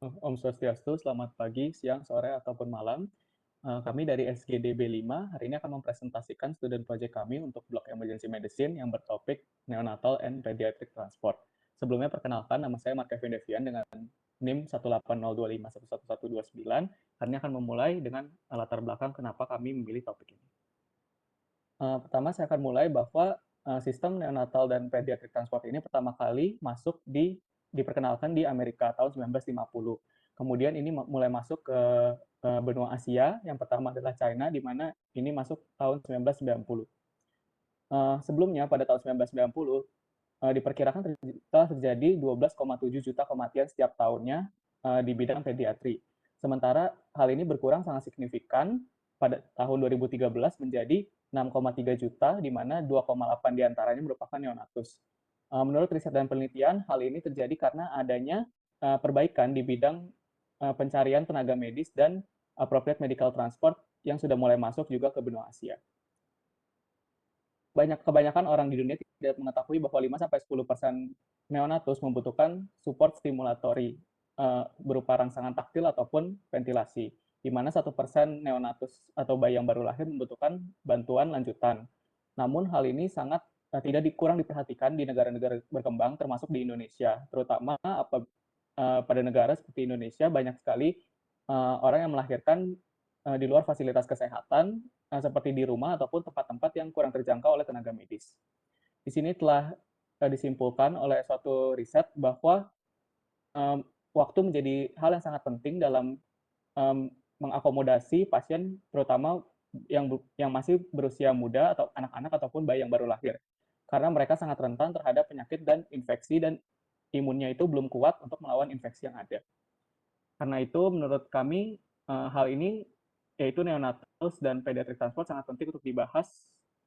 Om Swastiastu, selamat pagi, siang, sore, ataupun malam. Kami dari SGD B5 hari ini akan mempresentasikan student project kami untuk Blok Emergency Medicine yang bertopik Neonatal and Pediatric Transport. Sebelumnya perkenalkan, nama saya Mark Kevin Devian dengan NIM 18025111129. Hari ini akan memulai dengan latar belakang kenapa kami memilih topik ini. Pertama saya akan mulai bahwa sistem neonatal dan pediatric transport ini pertama kali diperkenalkan di Amerika tahun 1950. Kemudian ini mulai masuk ke benua Asia, yang pertama adalah China, di mana ini masuk tahun 1990. Sebelumnya pada tahun 1990 diperkirakan telah terjadi 12,7 juta kematian setiap tahunnya di bidang pediatri. Sementara hal ini berkurang sangat signifikan pada tahun 2013 menjadi 6,3 juta, di mana 2,8 diantaranya merupakan neonatus. Menurut riset dan penelitian, hal ini terjadi karena adanya perbaikan di bidang pencarian tenaga medis dan appropriate medical transport yang sudah mulai masuk juga ke benua Asia. Kebanyakan orang di dunia tidak mengetahui bahwa 5-10% neonatus membutuhkan support stimulatori berupa rangsangan taktil ataupun ventilasi, di mana 1% neonatus atau bayi yang baru lahir membutuhkan bantuan lanjutan. Namun hal ini sangat kurang diperhatikan di negara-negara berkembang, termasuk di Indonesia, terutama pada negara seperti Indonesia banyak sekali orang yang melahirkan di luar fasilitas kesehatan seperti di rumah ataupun tempat-tempat yang kurang terjangkau oleh tenaga medis. Di sini telah disimpulkan oleh suatu riset bahwa waktu menjadi hal yang sangat penting dalam mengakomodasi pasien, terutama yang masih berusia muda atau anak-anak ataupun bayi yang baru lahir, karena mereka sangat rentan terhadap penyakit dan infeksi, dan imunnya itu belum kuat untuk melawan infeksi yang ada. Karena itu menurut kami hal ini, yaitu neonatus dan pediatric transport, sangat penting untuk dibahas,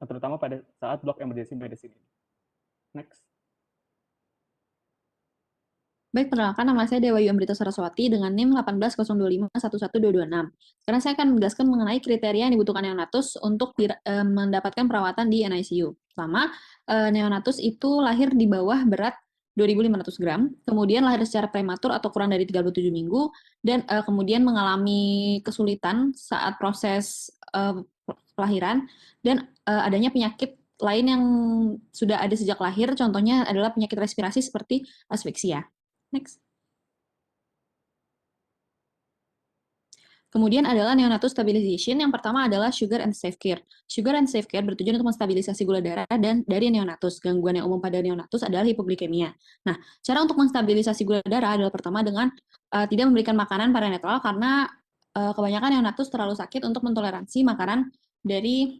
terutama pada saat Blok Emergency Medicine ini. Next. Baik, perkenalkan nama saya Dewa Yu Amrita Saraswati dengan NIM 180511226. Sekarang saya akan menjelaskan mengenai kriteria yang dibutuhkan neonatus untuk mendapatkan perawatan di NICU. Pertama, neonatus itu lahir di bawah berat 2.500 gram, kemudian lahir secara prematur atau kurang dari 37 minggu, dan kemudian mengalami kesulitan saat proses kelahiran, dan adanya penyakit lain yang sudah ada sejak lahir, contohnya adalah penyakit respirasi seperti asfiksia. Next. Kemudian adalah neonatus stabilization. Yang pertama adalah sugar and safe care. Sugar and safe care bertujuan untuk menstabilisasi gula darah dan dari neonatus. Gangguan yang umum pada neonatus adalah hipoglikemia. Nah, cara untuk menstabilisasi gula darah adalah pertama dengan tidak memberikan makanan parenteral karena kebanyakan neonatus terlalu sakit untuk mentoleransi makanan dari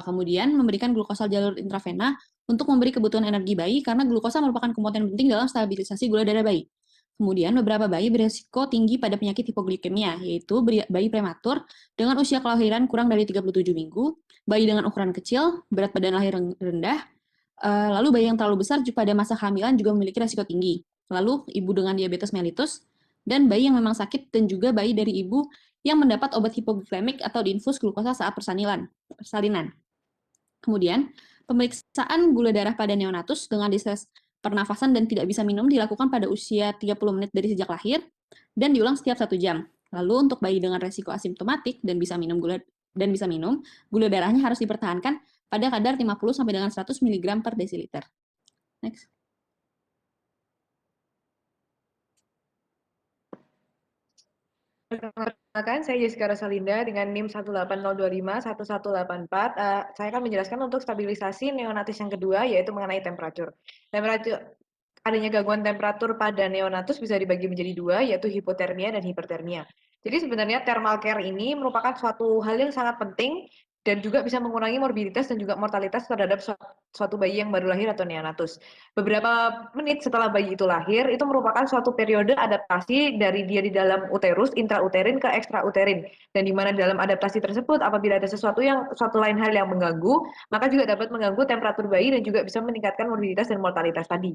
kemudian memberikan glukosa jalur intravena untuk memberi kebutuhan energi bayi karena glukosa merupakan komponen penting dalam stabilisasi gula darah bayi. Kemudian beberapa bayi berisiko tinggi pada penyakit hipoglikemia, yaitu bayi prematur dengan usia kelahiran kurang dari 37 minggu, bayi dengan ukuran kecil, berat badan lahir rendah, lalu bayi yang terlalu besar pada masa kehamilan juga memiliki risiko tinggi. Lalu ibu dengan diabetes mellitus, dan bayi yang memang sakit, dan juga bayi dari ibu yang mendapat obat hipoglikemik atau diinfus glukosa saat persalinan. Kemudian, pemeriksaan gula darah pada neonatus dengan distress pernafasan dan tidak bisa minum dilakukan pada usia 30 menit dari sejak lahir dan diulang setiap 1 jam. Lalu untuk bayi dengan resiko asimptomatik dan bisa minum, gula darahnya harus dipertahankan pada kadar 50 sampai dengan 100 mg per desiliter. Next. Perkenalkan, saya Jessica Rosalinda dengan NIM 180251184. Saya akan menjelaskan untuk stabilisasi neonatus yang kedua, yaitu mengenai temperatur. Adanya gangguan temperatur pada neonatus bisa dibagi menjadi dua, yaitu hipotermia dan hipertermia. Jadi sebenarnya thermal care ini merupakan suatu hal yang sangat penting dan juga bisa mengurangi morbiditas dan juga mortalitas terhadap suatu bayi yang baru lahir atau neonatus. Beberapa menit setelah bayi itu lahir, itu merupakan suatu periode adaptasi dari dia di dalam uterus, intrauterin ke ekstrauterin. Dan di mana dalam adaptasi tersebut, apabila ada suatu lain hal yang mengganggu, maka juga dapat mengganggu temperatur bayi dan juga bisa meningkatkan morbiditas dan mortalitas tadi.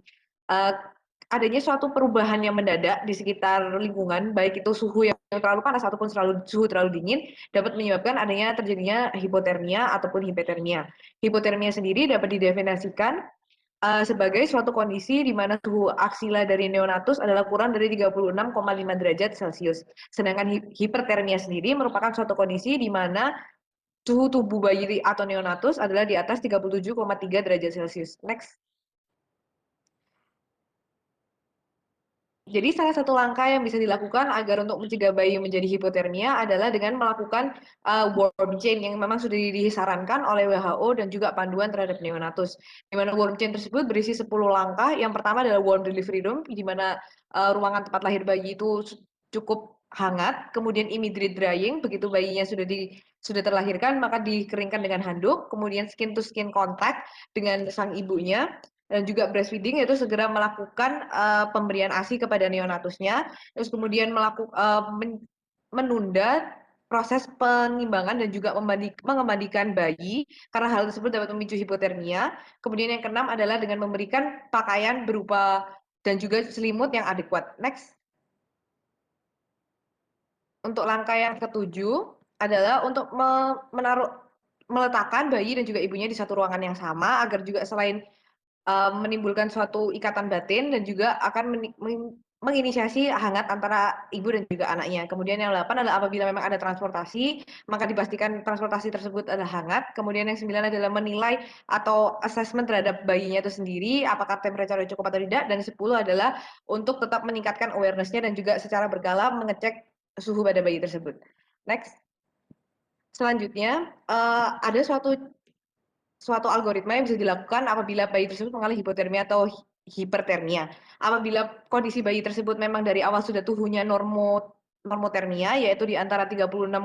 Adanya suatu perubahan yang mendadak di sekitar lingkungan, baik itu suhu yang terlalu panas ataupun suhu terlalu dingin, dapat menyebabkan adanya terjadinya hipotermia ataupun hipotermia. Hipotermia sendiri dapat didefinisikan sebagai suatu kondisi di mana suhu aksila dari neonatus adalah kurang dari 36,5 derajat Celcius. Sedangkan hipertermia sendiri merupakan suatu kondisi di mana suhu tubuh bayi atau neonatus adalah di atas 37,3 derajat Celcius. Next. Jadi salah satu langkah yang bisa dilakukan agar untuk mencegah bayi menjadi hipotermia adalah dengan melakukan warm chain yang memang sudah disarankan oleh WHO dan juga panduan terhadap neonatus. Di mana warm chain tersebut berisi 10 langkah. Yang pertama adalah warm delivery room, di mana ruangan tempat lahir bayi itu cukup hangat. Kemudian immediate drying, begitu bayinya sudah terlahirkan maka dikeringkan dengan handuk. Kemudian skin to skin contact dengan sang ibunya. Dan juga breastfeeding, yaitu segera melakukan pemberian ASI kepada neonatusnya, terus kemudian menunda proses penimbangan dan juga mengemandikan bayi karena hal tersebut dapat memicu hipotermia. Kemudian yang keenam adalah dengan memberikan pakaian berupa dan juga selimut yang adekuat. Next. Untuk langkah yang ketujuh adalah untuk meletakkan bayi dan juga ibunya di satu ruangan yang sama agar juga selain menimbulkan suatu ikatan batin dan juga akan menginisiasi hangat antara ibu dan juga anaknya. Kemudian yang 8 adalah apabila memang ada transportasi, maka dipastikan transportasi tersebut adalah hangat. Kemudian yang 9 adalah menilai atau assessment terhadap bayinya itu sendiri, apakah temperature cukup atau tidak. Dan 10 adalah untuk tetap meningkatkan awareness-nya dan juga secara berkala mengecek suhu pada bayi tersebut. Next. Selanjutnya, ada suatu algoritma yang bisa dilakukan apabila bayi tersebut mengalami hipotermia atau hipertermia. Apabila kondisi bayi tersebut memang dari awal sudah suhunya normotermia, yaitu di antara 36,3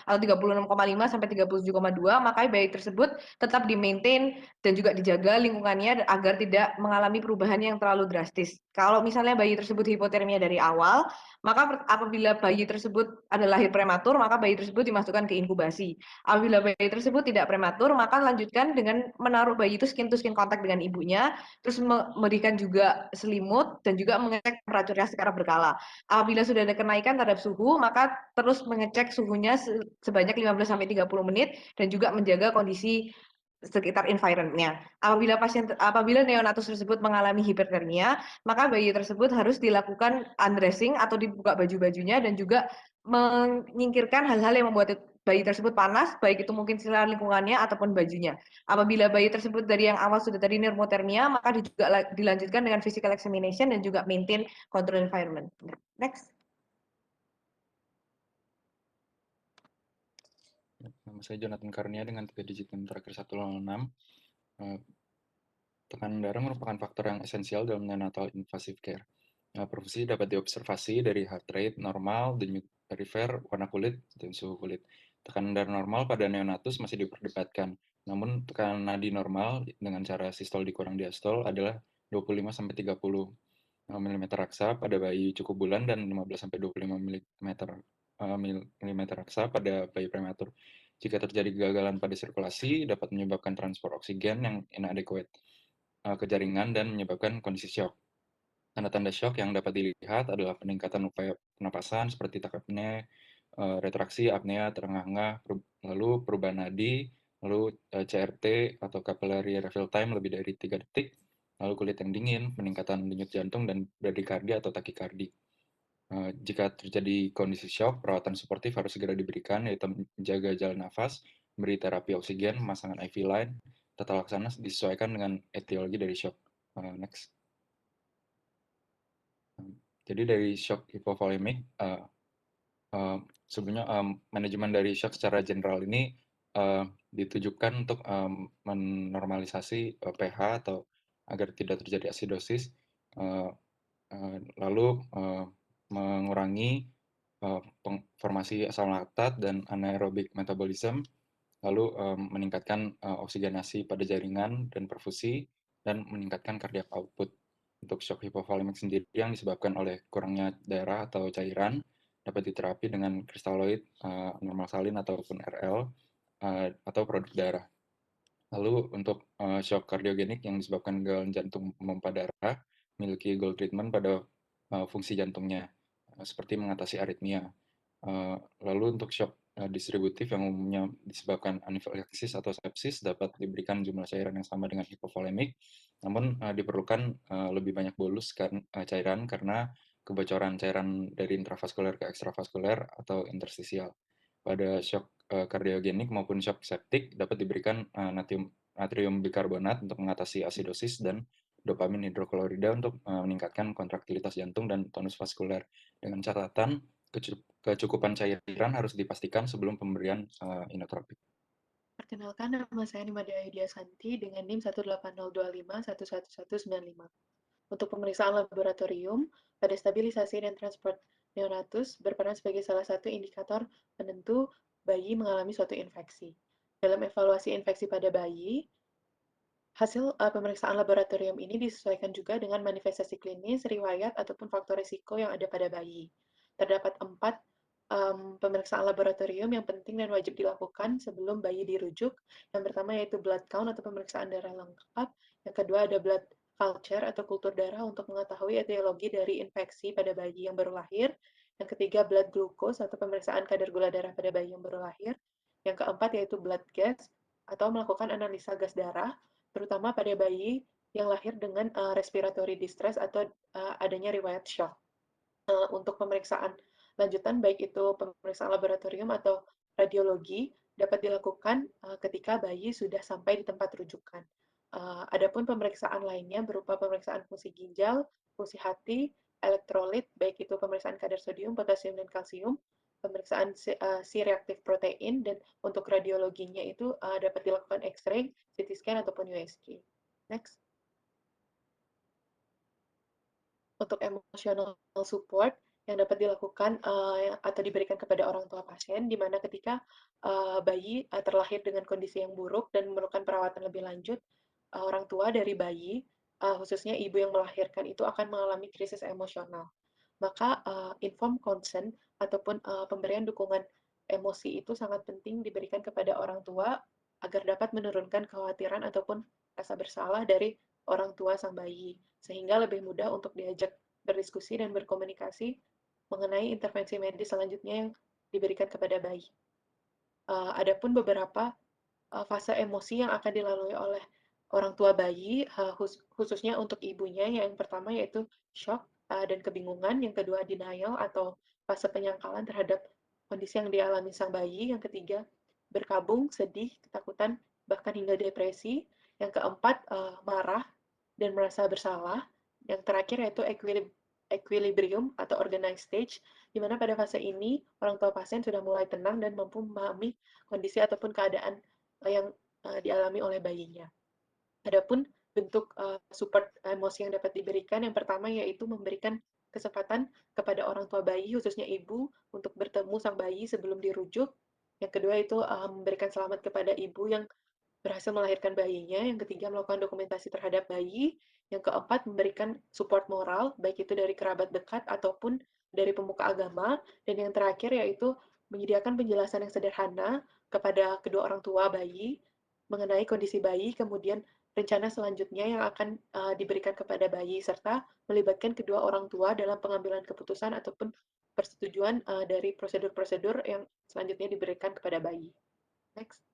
atau 36,5 sampai 37,2, maka bayi tersebut tetap di-maintain dan juga dijaga lingkungannya agar tidak mengalami perubahan yang terlalu drastis. Kalau misalnya bayi tersebut hipotermia dari awal, maka apabila bayi tersebut adalah lahir prematur, maka bayi tersebut dimasukkan ke inkubasi. Apabila bayi tersebut tidak prematur, maka lanjutkan dengan menaruh bayi itu skin to skin contact dengan ibunya, terus memberikan juga selimut dan juga mengecek temperaturnya secara berkala. Apabila sudah ada kenaikan terhadap suhu, maka terus mengecek suhunya sebanyak 15-30 menit dan juga menjaga kondisi sekitar environment-nya. Apabila neonatus tersebut mengalami hipertermia, maka bayi tersebut harus dilakukan undressing atau dibuka baju-bajunya dan juga menyingkirkan hal-hal yang membuat bayi tersebut panas, baik itu mungkin sekitar lingkungannya ataupun bajunya. Apabila bayi tersebut dari yang awal sudah tadi normotermia, maka juga dilanjutkan dengan physical examination dan juga maintain control environment. Next. Nama saya Jonathan Karnia dengan 3 digit NIM terakhir 106. Tekanan darah merupakan faktor yang esensial dalam neonatal invasive care. Profesi dapat diobservasi dari heart rate normal, denyut perifer, warna kulit, dan suhu kulit. Tekanan darah normal pada neonatus masih diperdebatkan, namun tekanan nadi normal dengan cara sistol dikurang diastol adalah 25-30 mm raksa pada bayi cukup bulan dan 15-25 mm raksa pada bayi prematur. Jika terjadi kegagalan pada sirkulasi, dapat menyebabkan transport oksigen yang inadequate ke jaringan dan menyebabkan kondisi shock. Tanda-tanda shock yang dapat dilihat adalah peningkatan upaya pernapasan seperti tak apnea, retraksi, apnea, terengah-engah, lalu perubahan nadi, lalu CRT atau capillary refill time lebih dari 3 detik, lalu kulit yang dingin, peningkatan denyut jantung, dan bradykardia atau takikardi. Jika terjadi kondisi shock, perawatan suportif harus segera diberikan, yaitu menjaga jalan nafas, beri terapi oksigen, pemasangan IV line, tata laksana disesuaikan dengan etiologi dari shock. Next. Jadi dari shock hipovolemik, sebenarnya manajemen dari shock secara general ini ditujukan untuk menormalisasi pH atau agar tidak terjadi asidosis, lalu mengurangi formasi asam laktat dan anaerobic metabolism, lalu meningkatkan oksigenasi pada jaringan dan perfusi, dan meningkatkan cardiac output. Untuk shock hipovolemik sendiri yang disebabkan oleh kurangnya darah atau cairan dapat diterapi dengan kristaloid, normal salin ataupun RL, atau produk darah. Lalu untuk shock kardiogenik yang disebabkan gangguan jantung memompa darah, memiliki goal treatment pada fungsi jantungnya, seperti mengatasi aritmia. Lalu untuk shock distributif yang umumnya disebabkan anafilaksis atau sepsis dapat diberikan jumlah cairan yang sama dengan hipovolemik, namun diperlukan lebih banyak bolus cairan karena kebocoran cairan dari intravaskuler ke ekstravaskuler atau interstisial. Pada shock kardiogenik maupun shock septik dapat diberikan natrium bikarbonat untuk mengatasi asidosis dan dopamin hidroklorida untuk meningkatkan kontraktilitas jantung dan tonus vaskuler. Dengan catatan kecukupan cairan harus dipastikan sebelum pemberian inotropik. Perkenalkan, nama saya Nimada Yudia Santi dengan NIM 18025111195. Untuk pemeriksaan laboratorium, pada stabilisasi dan transport neonatus berperan sebagai salah satu indikator penentu bayi mengalami suatu infeksi. Dalam evaluasi infeksi pada bayi, hasil pemeriksaan laboratorium ini disesuaikan juga dengan manifestasi klinis, riwayat, ataupun faktor risiko yang ada pada bayi. Terdapat 4 pemeriksaan laboratorium yang penting dan wajib dilakukan sebelum bayi dirujuk. Yang pertama yaitu blood count atau pemeriksaan darah lengkap. Yang kedua ada blood culture atau kultur darah untuk mengetahui etiologi dari infeksi pada bayi yang baru lahir. Yang ketiga blood glucose atau pemeriksaan kadar gula darah pada bayi yang baru lahir. Yang keempat yaitu blood gas atau melakukan analisa gas darah, terutama pada bayi yang lahir dengan respiratory distress atau adanya riwayat shock. Untuk pemeriksaan lanjutan, baik itu pemeriksaan laboratorium atau radiologi, dapat dilakukan ketika bayi sudah sampai di tempat rujukan. Adapun pemeriksaan lainnya berupa pemeriksaan fungsi ginjal, fungsi hati, elektrolit, baik itu pemeriksaan kadar sodium, potasium, dan kalsium, pemeriksaan C-reaktif protein, dan untuk radiologinya itu dapat dilakukan X-ray, CT scan, ataupun USG. Next. Untuk emotional support yang dapat dilakukan atau diberikan kepada orang tua pasien, di mana ketika bayi terlahir dengan kondisi yang buruk dan memerlukan perawatan lebih lanjut, orang tua dari bayi, khususnya ibu yang melahirkan itu akan mengalami krisis emosional. Maka informed consent ataupun pemberian dukungan emosi itu sangat penting diberikan kepada orang tua agar dapat menurunkan kekhawatiran ataupun rasa bersalah dari orang tua sang bayi, sehingga lebih mudah untuk diajak berdiskusi dan berkomunikasi mengenai intervensi medis selanjutnya yang diberikan kepada bayi. Adapun beberapa fase emosi yang akan dilalui oleh orang tua bayi, khususnya untuk ibunya, yang pertama yaitu shock dan kebingungan, yang kedua denial atau fase penyangkalan terhadap kondisi yang dialami sang bayi, yang ketiga berkabung, sedih, ketakutan, bahkan hingga depresi, yang keempat marah dan merasa bersalah, yang terakhir yaitu equilibrium atau organized stage, di mana pada fase ini orang tua pasien sudah mulai tenang dan mampu memahami kondisi ataupun keadaan yang dialami oleh bayinya. Adapun bentuk support emosi yang dapat diberikan, yang pertama yaitu memberikan kesempatan kepada orang tua bayi, khususnya ibu, untuk bertemu sang bayi sebelum dirujuk. Yang kedua itu memberikan selamat kepada ibu yang berhasil melahirkan bayinya. Yang ketiga, melakukan dokumentasi terhadap bayi. Yang keempat, memberikan support moral, baik itu dari kerabat dekat ataupun dari pemuka agama. Dan yang terakhir yaitu menyediakan penjelasan yang sederhana kepada kedua orang tua bayi mengenai kondisi bayi, kemudian rencana selanjutnya yang akan diberikan kepada bayi, serta melibatkan kedua orang tua dalam pengambilan keputusan ataupun persetujuan dari prosedur-prosedur yang selanjutnya diberikan kepada bayi. Next.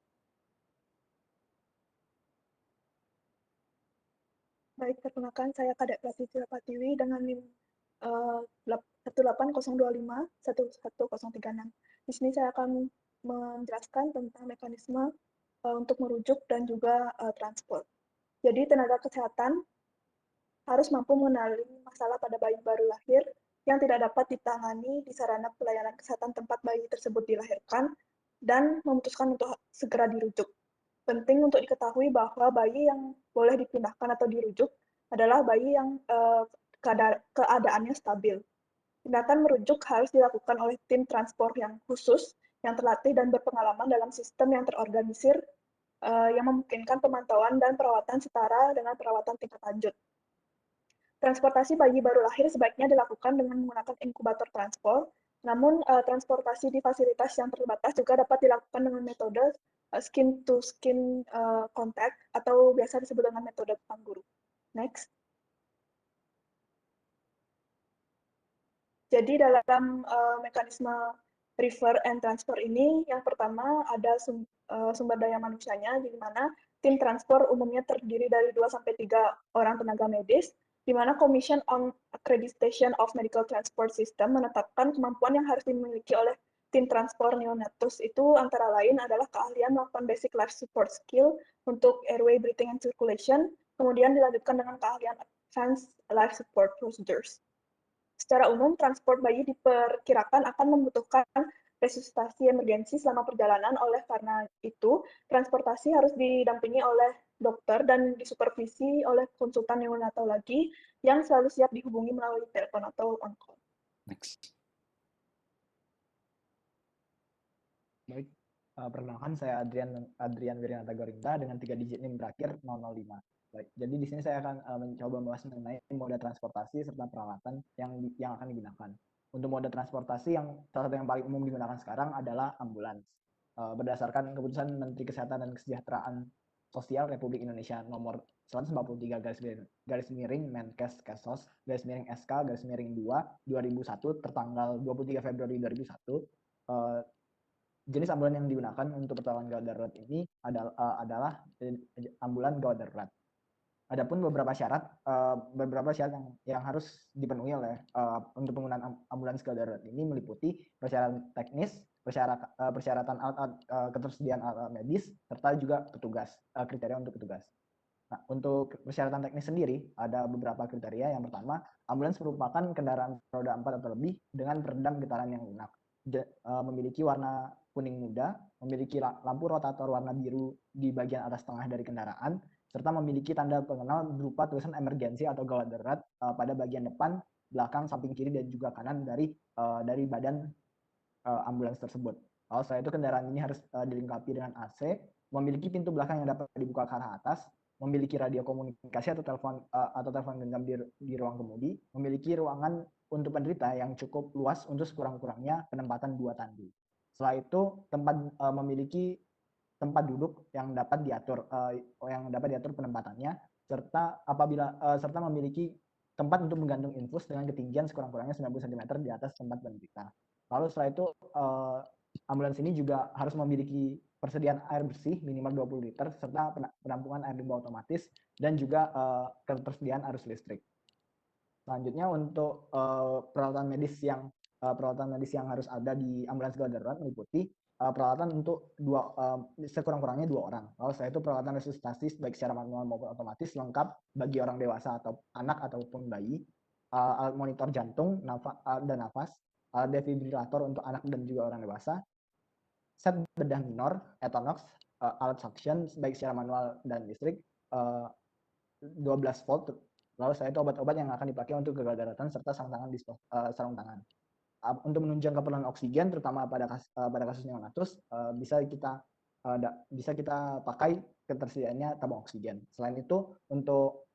Baik, perkenalkan saya Kadek Prasetya Patiwi dengan NIM 18025-11036. Di sini saya akan menjelaskan tentang mekanisme untuk merujuk dan juga transport. Jadi tenaga kesehatan harus mampu mengenali masalah pada bayi baru lahir yang tidak dapat ditangani di sarana pelayanan kesehatan tempat bayi tersebut dilahirkan dan memutuskan untuk segera dirujuk. Penting untuk diketahui bahwa bayi yang boleh dipindahkan atau dirujuk adalah bayi yang keadaannya stabil. Tindakan merujuk harus dilakukan oleh tim transport yang khusus, yang terlatih dan berpengalaman dalam sistem yang terorganisir, yang memungkinkan pemantauan dan perawatan setara dengan perawatan tingkat lanjut. Transportasi bayi baru lahir sebaiknya dilakukan dengan menggunakan inkubator transport, namun transportasi di fasilitas yang terbatas juga dapat dilakukan dengan metode skin-to-skin contact atau biasa disebut dengan metode pangguru. Next. Jadi dalam mekanisme refer and transfer ini yang pertama ada sumber daya manusianya, di mana tim transport umumnya terdiri dari 2-3 orang tenaga medis, di mana Commission on Accreditation of Medical Transport System menetapkan kemampuan yang harus dimiliki oleh tim transport neonatus itu antara lain adalah keahlian melakukan basic life support skill untuk airway, breathing, and circulation, kemudian dilanjutkan dengan keahlian advanced life support procedures. Secara umum, transport bayi diperkirakan akan membutuhkan resusitasi emergensi selama perjalanan, oleh karena itu, transportasi harus didampingi oleh dokter dan disupervisi oleh konsultan neonatologi yang selalu siap dihubungi melalui telepon atau on-call. Next. Baik, perkenalkan saya Adrian Wirinata Gorinta dengan 3 digit NIM terakhir 005. Baik, jadi di sini saya akan mencoba membahas mengenai moda transportasi serta peralatan yang akan digunakan. Untuk moda transportasi yang salah satu yang paling umum digunakan sekarang adalah ambulans. Berdasarkan keputusan Menteri Kesehatan dan Kesejahteraan Sosial Republik Indonesia nomor 143 garis miring Menkes Kesos garis miring SK garis miring 2 2001 tertanggal 23 Februari 2001, jenis ambulan yang digunakan untuk pertolongan gawat darurat ini adalah ambulan gawat darurat. Adapun beberapa syarat yang harus dipenuhi oleh untuk penggunaan ambulans gawat darurat ini meliputi persyaratan teknis, persyaratan alat ketersediaan alat medis, serta juga petugas, kriteria untuk petugas. Nah, untuk persyaratan teknis sendiri ada beberapa kriteria. Yang pertama, ambulans merupakan kendaraan roda 4 atau lebih dengan peredam getaran yang lunak, memiliki warna kuning muda, memiliki lampu rotator warna biru di bagian atas tengah dari kendaraan, serta memiliki tanda pengenal berupa tulisan emergensi atau gawat darurat pada bagian depan, belakang, samping kiri, dan juga kanan dari badan ambulans tersebut. Lalu setelah itu kendaraan ini harus dilengkapi dengan AC, memiliki pintu belakang yang dapat dibuka ke arah atas, memiliki radio komunikasi atau telepon genggam di ruang kemudi, memiliki ruangan untuk penderita yang cukup luas untuk sekurang-kurangnya penempatan 2 tandu. Setelah itu memiliki tempat duduk yang dapat diatur penempatannya, serta memiliki tempat untuk menggantung infus dengan ketinggian sekurang-kurangnya 90 cm di atas tempat penderita. Lalu setelah itu ambulans ini juga harus memiliki persediaan air bersih minimal 20 liter serta penampungan air limbah otomatis dan juga ketersediaan arus listrik. Selanjutnya untuk peralatan medis yang harus ada di ambulans gawat darurat meliputi peralatan untuk sekurang-kurangnya 2 orang. Lalu setelah itu peralatan resusitasi baik secara manual maupun otomatis lengkap bagi orang dewasa atau anak ataupun bayi, alat monitor jantung dan nafas, alat defibrilator untuk anak dan juga orang dewasa, set bedah minor, Etonox, alat suction baik secara manual dan listrik, 12 volt. Lalu setelah itu obat-obat yang akan dipakai untuk gawat daruratan serta sarung tangan. Untuk menunjang keperluan oksigen, terutama pada kasus neonatus, bisa kita pakai ketersediaannya tabung oksigen. Selain itu, untuk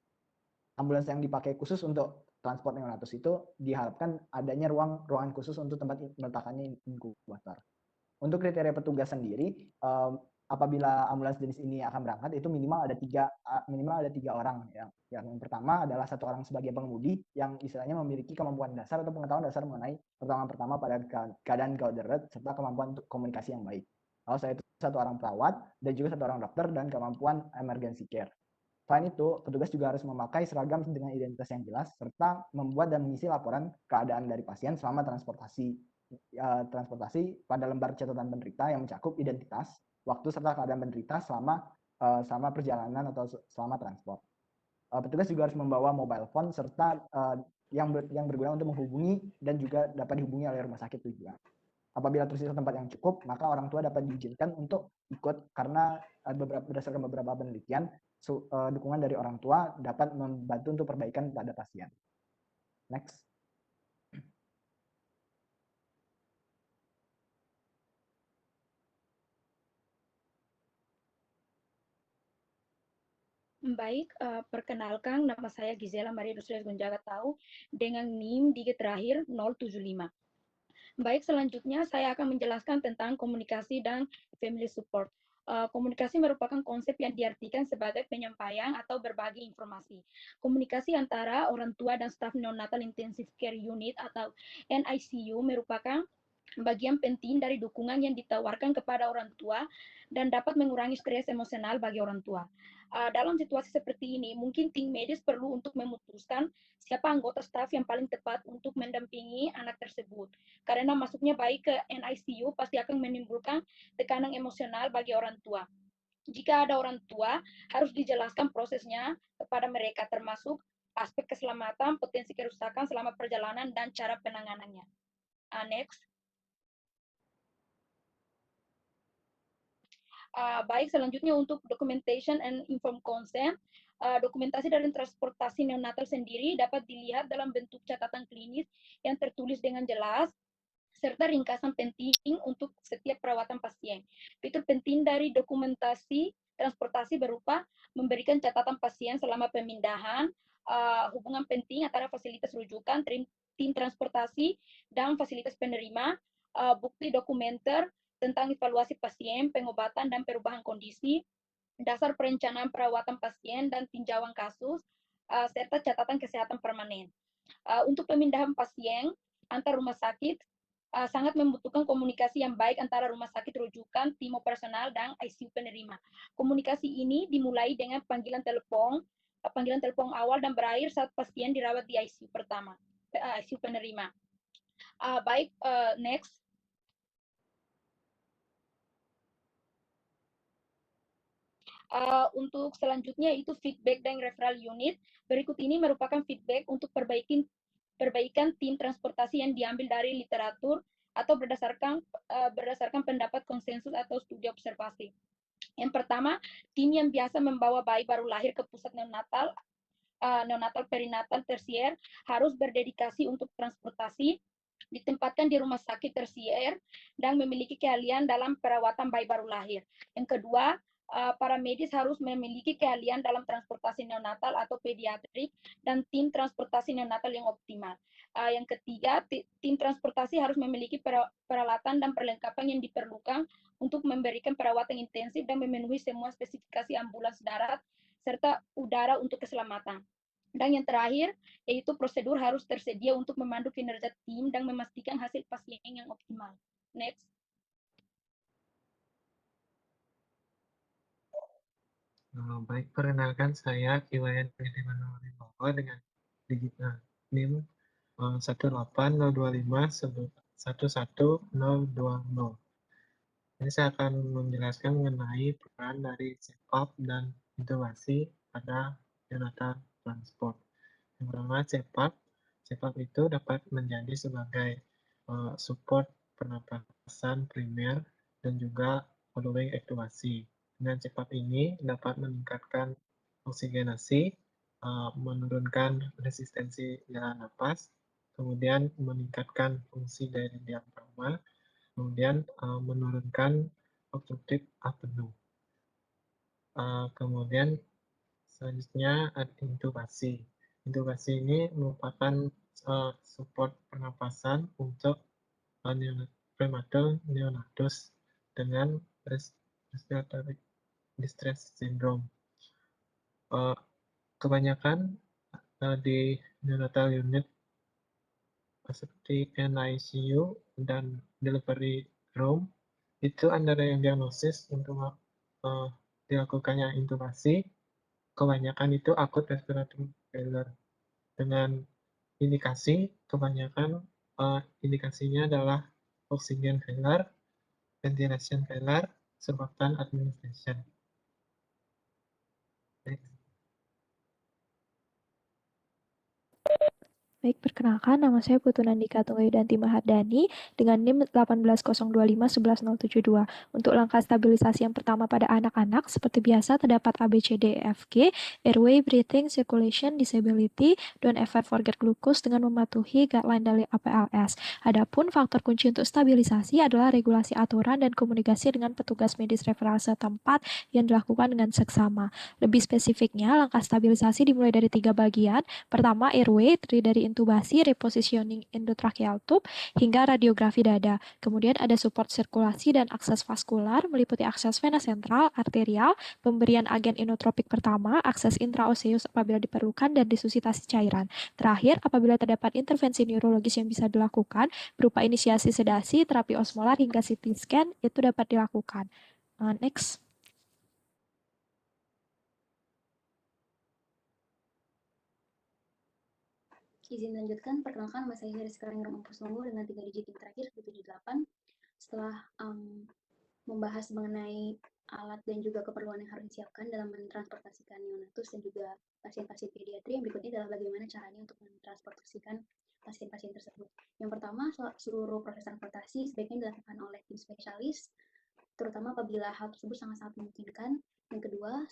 ambulans yang dipakai khusus untuk transport neonatus itu diharapkan adanya ruangan khusus untuk tempat meletakkannya inkubator. Untuk kriteria petugas sendiri, apabila ambulans jenis ini akan berangkat, itu minimal ada tiga orang. Yang pertama adalah 1 orang sebagai pengemudi yang istilahnya memiliki kemampuan dasar atau pengetahuan dasar mengenai pertolongan pertama pada keadaan gawat darurat serta kemampuan untuk komunikasi yang baik. Lalu setelah itu 1 orang perawat dan juga 1 orang dokter dan kemampuan emergency care. Selain itu, petugas juga harus memakai seragam dengan identitas yang jelas serta membuat dan mengisi laporan keadaan dari pasien selama transportasi pada lembar catatan penderita yang mencakup identitas, waktu serta keadaan penderita selama perjalanan atau selama transport. Petugas juga harus membawa mobile phone serta yang berguna untuk menghubungi dan juga dapat dihubungi oleh rumah sakit tujuan. Apabila tersisa tempat yang cukup, maka orang tua dapat diizinkan untuk ikut karena berdasarkan beberapa penelitian, dukungan dari orang tua dapat membantu untuk perbaikan pada pasien. Next. Baik, perkenalkan nama saya Gisela Maria Dusles Gonjaga Tau dengan NIM digit terakhir 075. Baik, selanjutnya saya akan menjelaskan tentang komunikasi dan family support. Komunikasi merupakan konsep yang diartikan sebagai penyampaian atau berbagi informasi. Komunikasi antara orang tua dan staf neonatal intensive care unit atau NICU merupakan bagian penting dari dukungan yang ditawarkan kepada orang tua dan dapat mengurangi stres emosional bagi orang tua. Dalam situasi seperti ini, mungkin tim medis perlu untuk memutuskan siapa anggota staf yang paling tepat untuk mendampingi anak tersebut. Karena masuknya bayi ke NICU pasti akan menimbulkan tekanan emosional bagi orang tua. Jika ada orang tua, harus dijelaskan prosesnya kepada mereka, termasuk aspek keselamatan, potensi kerusakan selama perjalanan, dan cara penanganannya. Next. Baik, selanjutnya untuk documentation and informed consent. Dokumentasi dari transportasi neonatal sendiri dapat dilihat dalam bentuk catatan klinis yang tertulis dengan jelas, serta ringkasan penting untuk setiap perawatan pasien. Fitur penting dari dokumentasi transportasi berupa memberikan catatan pasien selama pemindahan, hubungan penting antara fasilitas rujukan, tim transportasi, dan fasilitas penerima, bukti dokumenter tentang evaluasi pasien, pengobatan, dan perubahan kondisi, dasar perencanaan perawatan pasien dan tinjauan kasus, serta catatan kesehatan permanen. Untuk pemindahan pasien antar rumah sakit, sangat membutuhkan komunikasi yang baik antara rumah sakit rujukan, tim operasional, dan ICU penerima. Komunikasi ini dimulai dengan panggilan telepon awal dan berakhir saat pasien dirawat di ICU pertama, ICU penerima. Baik, next. Untuk selanjutnya itu feedback dan referral unit. Berikut ini merupakan feedback untuk perbaikan tim transportasi yang diambil dari literatur atau berdasarkan pendapat konsensus atau studi observasi. Yang pertama, tim yang biasa membawa bayi baru lahir ke pusat neonatal perinatal tersier harus berdedikasi untuk transportasi, ditempatkan di rumah sakit tersier, dan memiliki keahlian dalam perawatan bayi baru lahir. Yang kedua, para medis harus memiliki keahlian dalam transportasi neonatal atau pediatrik dan tim transportasi neonatal yang optimal. Yang ketiga, tim transportasi harus memiliki peralatan dan perlengkapan yang diperlukan untuk memberikan perawatan intensif dan memenuhi semua spesifikasi ambulans darat serta udara untuk keselamatan. Dan yang terakhir, yaitu prosedur harus tersedia untuk memandu kinerja tim dan memastikan hasil pasien yang optimal. Next. Baik, perkenalkan saya Kiwayan Widimanurwibowo dengan digit NIM 18025111020. Ini saya akan menjelaskan mengenai peran dari CPAP dan intubasi pada neonatal transport. Yang pertama, CPAP itu dapat menjadi sebagai support pernapasan primer dan juga following intubasi. Dengan CPAP ini dapat meningkatkan oksigenasi, menurunkan resistensi jalan napas, kemudian meningkatkan fungsi dari diafragma, kemudian menurunkan obstruktif apnea. Kemudian selanjutnya ada intubasi. Intubasi ini merupakan support pernapasan untuk prematur neonatus dengan respiratory distress syndrome. Kebanyakan di neonatal unit seperti NICU dan delivery room itu ada yang diagnosis untuk dilakukannya intubasi. Kebanyakan itu akut respiratory failure. Dengan indikasi, kebanyakan indikasinya adalah oxygen failure, ventilation failure, surfactant administration. Baik, perkenalkan nama saya Putu Nandika Tunggayudanti Mahardani dengan NIM 18025111072. Untuk langkah stabilisasi yang pertama pada anak-anak, seperti biasa terdapat ABCDEFG, airway, breathing, circulation, disability, don't ever forget glucose dengan mematuhi guideline dari APLS. Adapun faktor kunci untuk stabilisasi adalah regulasi aturan dan komunikasi dengan petugas medis referral setempat yang dilakukan dengan seksama. Lebih spesifiknya, langkah stabilisasi dimulai dari 3 bagian. Pertama, airway, terdiri dari intubasi, repositioning endotracheal tube, hingga radiografi dada. Kemudian ada support sirkulasi dan akses vaskular, meliputi akses vena sentral, arterial, pemberian agen inotropik pertama, akses intraoseus apabila diperlukan, dan resusitasi cairan. Terakhir, apabila terdapat intervensi neurologis yang bisa dilakukan, berupa inisiasi sedasi, terapi osmolar, hingga CT scan, itu dapat dilakukan. Next. Izin lanjutkan, perkenalkan nama saya Rizka Ringrum Pusmonggo dengan 3 digit yang terakhir 778. Setelah membahas mengenai alat dan juga keperluan yang harus disiapkan dalam mentransportasikan neonatus dan juga pasien-pasien pediatri, yang berikutnya adalah bagaimana caranya untuk mentransportasikan pasien-pasien tersebut. Yang pertama, seluruh proses transportasi sebaiknya dilakukan oleh tim spesialis, terutama apabila hal tersebut sangat-sangat memungkinkan. Yang kedua,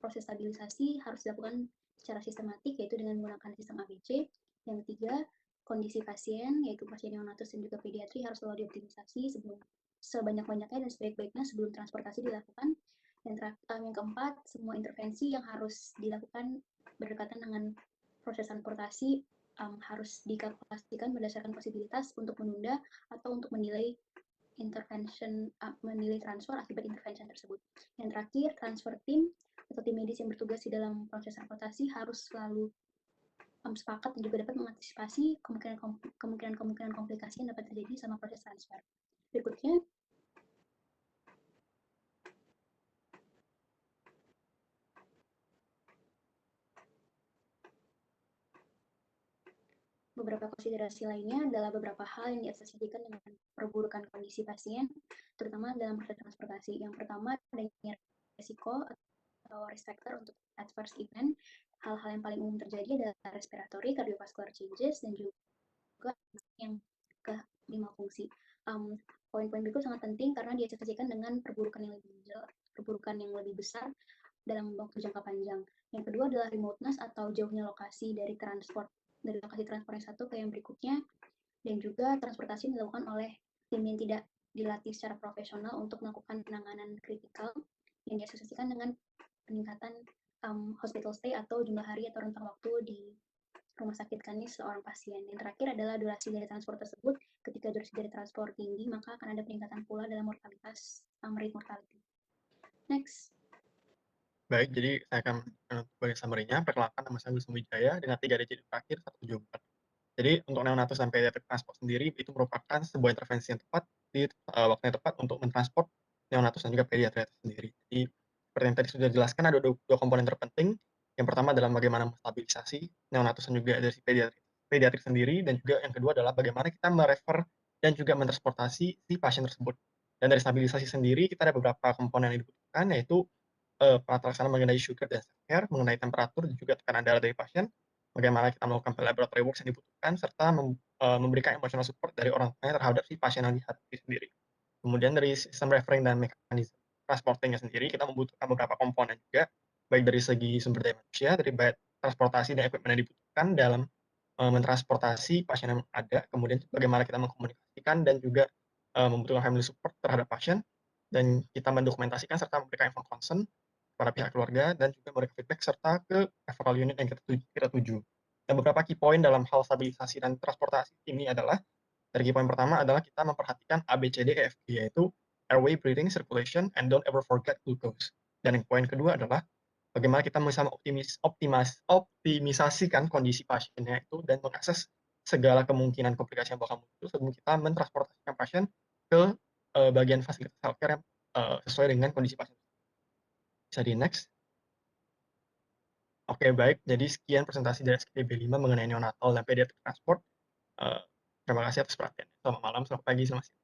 proses stabilisasi harus dilakukan secara sistematik, yaitu dengan menggunakan sistem ABC. Yang ketiga, kondisi pasien, yaitu pasien neonatus dan juga pediatri, harus selalu dioptimisasi sebanyak-banyaknya dan sebaik-baiknya sebelum transportasi dilakukan. Yang keempat, semua intervensi yang harus dilakukan berdekatan dengan proses transportasi harus dikalkulasikan berdasarkan posibilitas untuk menunda atau untuk menilai transfer akibat intervention tersebut. Yang terakhir, transfer tim atau tim medis yang bertugas di dalam proses transportasi harus selalu sepakat dan juga dapat mengantisipasi kemungkinan komplikasi yang dapat terjadi selama proses transfer. Berikutnya, beberapa konsiderasi lainnya adalah beberapa hal yang diasosiasikan dengan perburukan kondisi pasien, terutama dalam proses transportasi. Yang pertama, adanya risiko atau risk factor untuk adverse event. Hal-hal yang paling umum terjadi adalah respiratory, cardiovascular changes, dan juga yang ke-5 fungsi. Poin-poin berikut sangat penting karena diasosiasikan dengan perburukan yang lebih besar dalam waktu jangka panjang. Yang kedua adalah remoteness atau jauhnya lokasi dari lokasi transport yang satu ke yang berikutnya, dan juga transportasi dilakukan oleh tim yang tidak dilatih secara profesional untuk melakukan penanganan kritikal yang diasosiasikan dengan peningkatan hospital stay atau jumlah hari atau rentang waktu di rumah sakit klinis seorang pasien. Yang terakhir adalah durasi dari transport tersebut. Ketika durasi dari transport tinggi, maka akan ada peningkatan pula dalam mortalitas, rate mortality. Next. Baik, jadi saya akan sebagai summary-nya, perkenalkan nama saya Wisnu Wijaya dengan 3 digit terakhir 174. Jadi untuk neonatus dan pediatric transport sendiri itu merupakan sebuah intervensi yang tepat di waktu yang tepat untuk mentransport neonatus dan juga pediatri sendiri. Jadi seperti yang tadi sudah dijelaskan, ada dua komponen terpenting. Yang pertama adalah bagaimana menstabilisasi neonatus dan juga dari pediatri sendiri, dan juga yang kedua adalah bagaimana kita merefer dan juga mentransportasi si pasien tersebut. Dan dari stabilisasi sendiri kita ada beberapa komponen yang dibutuhkan, yaitu pelaksanaan mengenai sugar dan self-care, mengenai temperatur dan juga tekanan darah dari pasien, bagaimana kita melakukan laboratory works yang dibutuhkan, serta memberikan emotional support dari orang tuanya terhadap si pasien yang dihadapi sendiri. Kemudian dari sistem referring dan mekanisme transportingnya sendiri, kita membutuhkan beberapa komponen juga, baik dari segi sumber daya manusia, dari baik transportasi dan equipment yang dibutuhkan dalam mentransportasi pasien yang ada, kemudian bagaimana kita mengkomunikasikan dan juga membutuhkan family support terhadap pasien, dan kita mendokumentasikan serta memberikan informed consent para pihak keluarga dan juga memberikan feedback serta ke referral unit yang kita tuju. Dan beberapa key point dalam hal stabilisasi dan transportasi ini adalah, dari key point pertama adalah kita memperhatikan ABCDEFG, yaitu airway, breathing, circulation, and don't ever forget glucose. Dan yang poin kedua adalah bagaimana kita bisa optimisasikan kondisi pasiennya itu dan mengakses segala kemungkinan komplikasi yang bakal muncul sebelum kita mentransportasikan pasien ke bagian fasilitas healthcare yang sesuai dengan kondisi pasien. Bisa di next. Oke, baik. Jadi sekian presentasi dari SKB 5 mengenai neonatal dan pediatric transport. Terima kasih atas perhatiannya. Selamat malam, selamat pagi, selamat siang.